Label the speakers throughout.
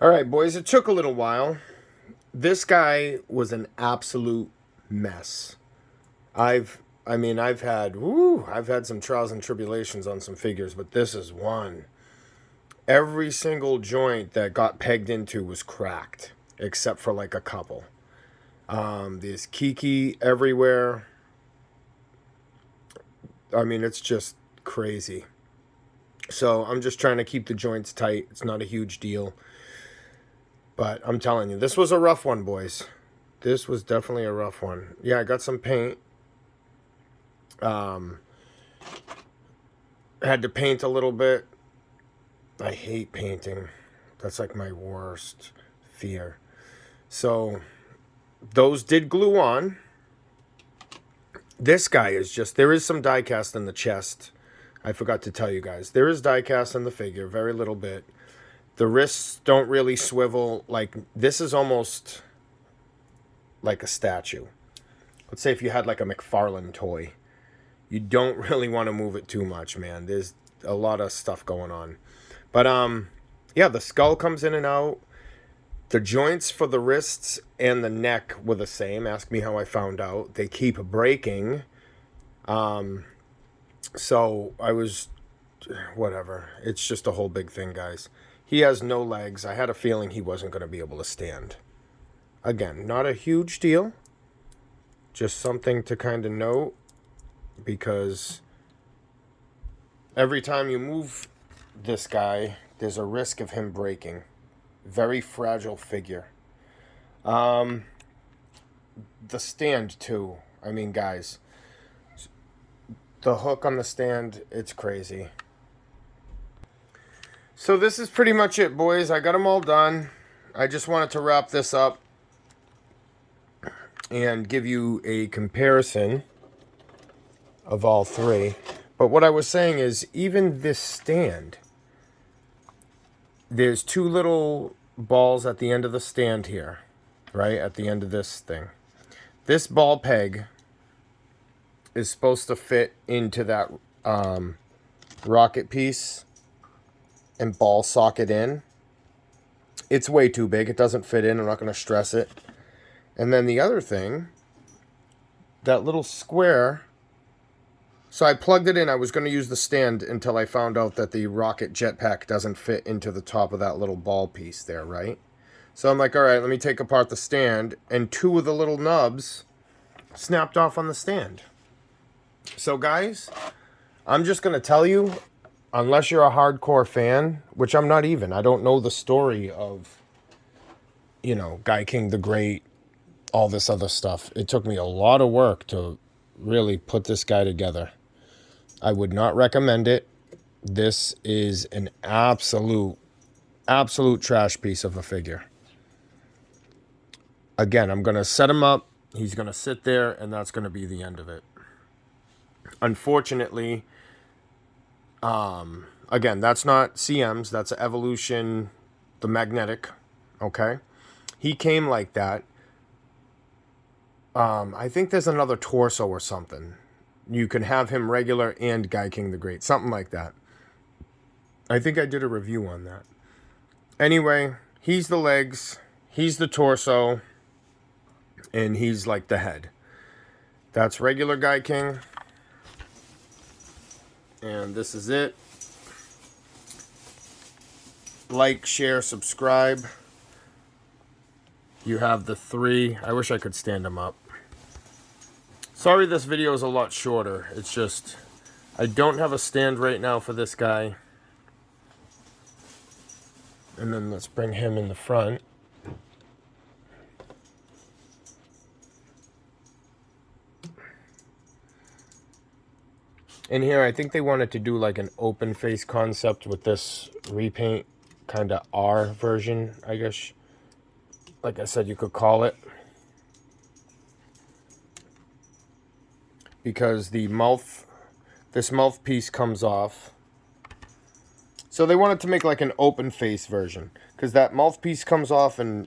Speaker 1: All right, boys, it took a little while. This guy was an absolute mess. I've had some trials and tribulations on some figures, but this is one. Every single joint that got pegged into was cracked, except for like a couple. There's Kiki everywhere. I mean, it's just crazy. So I'm just trying to keep the joints tight. It's not a huge deal. But I'm telling you, this was a rough one, boys. This was definitely a rough one. Yeah, I got some paint. Had to paint a little bit. I hate painting. That's like my worst fear. So those did glue on. This guy is just, there is some die cast in the chest. I forgot to tell you guys. There is die cast in the figure, very little bit. The wrists don't really swivel. Like, this is almost like a statue. Let's say if you had like a McFarlane toy. You don't really want to move it too much, man. There's a lot of stuff going on. But, yeah, the skull comes in and out. The joints for the wrists and the neck were the same. Ask me how I found out. They keep breaking. So I was, whatever. It's just a whole big thing, guys. He has no legs. I had a feeling he wasn't going to be able to stand. Again, not a huge deal. Just something to kind of note. Because every time you move this guy, there's a risk of him breaking. Very fragile figure. The stand, too. I mean, guys. The hook on the stand, it's crazy. So this is pretty much it, boys. I got them all done. I just wanted to wrap this up and give you a comparison of all three. But what I was saying is, even this stand, there's two little balls at the end of the stand here, right? At the end of this thing. This ball peg is supposed to fit into that rocket piece and ball socket in. It's way too big. It doesn't fit in. I'm not going to stress it. And then the other thing, that little square. So I plugged it in. I was going to use the stand until I found out that the rocket jetpack doesn't fit into the top of that little ball piece there, right? So I'm like, all right, let me take apart the stand. And two of the little nubs snapped off on the stand. So guys, I'm just going to tell you, unless you're a hardcore fan, which I'm not even. I don't know the story of, Gaiking the Great, all this other stuff. It took me a lot of work to really put this guy together. I would not recommend it. This is an absolute trash piece of a figure. Again, I'm going to set him up. He's going to sit there, and that's going to be the end of it. Unfortunately, again, that's not CM's. That's Evolution, the magnetic. Okay? He came like that. I think there's another torso or something. You can have him regular and Gaiking the Great. Something like that. I think I did a review on that. Anyway, he's the legs. He's the torso. And he's like the head. That's regular Gaiking. And this is it. Like, share, subscribe. You have the three. I wish I could stand them up. Sorry this video is a lot shorter. It's just, I don't have a stand right now for this guy. And then let's bring him in the front. In here, I think they wanted to do like an open face concept with this repaint, kind of R version, I guess. Like I said, you could call it. Because the this mouthpiece comes off. So they wanted to make like an open face version. Because that mouthpiece comes off and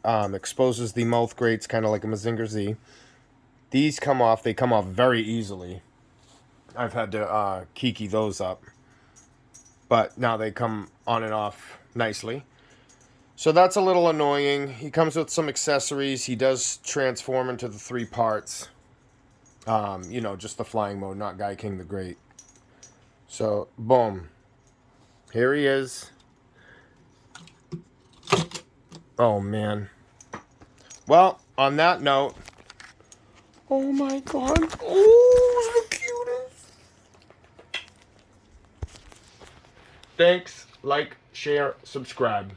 Speaker 1: exposes the mouth grates, kind of like a Mazinger Z. These come off. They come off very easily. I've had to kiki those up. But now they come on and off nicely. So that's a little annoying. He comes with some accessories. He does transform into the 3 parts. You know, just the flying mode, not Gaiking the Great. So, boom. Here he is. Oh, man. Well, on that note... Oh, my God. Oh, the cutest. Thanks. Like, share, subscribe.